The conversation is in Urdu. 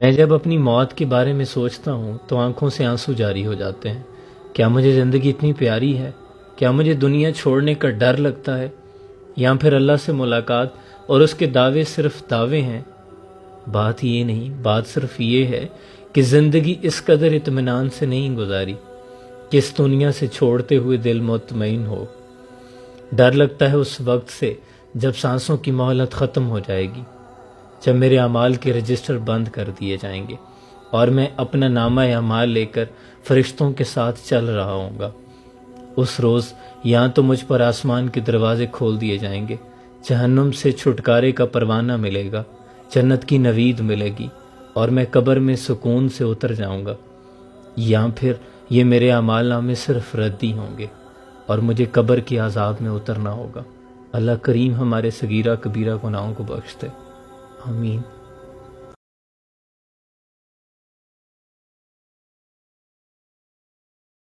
میں جب اپنی موت کے بارے میں سوچتا ہوں تو آنکھوں سے آنسو جاری ہو جاتے ہیں۔ کیا مجھے زندگی اتنی پیاری ہے؟ کیا مجھے دنیا چھوڑنے کا ڈر لگتا ہے؟ یا پھر اللہ سے ملاقات اور اس کے دعوے صرف دعوے ہیں؟ بات یہ نہیں، بات صرف یہ ہے کہ زندگی اس قدر اطمینان سے نہیں گزاری کہ اس دنیا سے چھوڑتے ہوئے دل مطمئن ہو۔ ڈر لگتا ہے اس وقت سے جب سانسوں کی مہلت ختم ہو جائے گی، جب میرے اعمال کے رجسٹر بند کر دیے جائیں گے اور میں اپنا نامہ اعمال لے کر فرشتوں کے ساتھ چل رہا ہوں گا۔ اس روز یہاں تو مجھ پر آسمان کے دروازے کھول دیے جائیں گے، جہنم سے چھٹکارے کا پروانہ ملے گا، جنت کی نوید ملے گی اور میں قبر میں سکون سے اتر جاؤں گا۔ یا پھر یہ میرے اعمال نامے صرف ردی ہوں گے اور مجھے قبر کی عذاب میں اترنا ہوگا۔ اللہ کریم ہمارے صغیرہ کبیرہ گناہوں کو بخش دے، آمین۔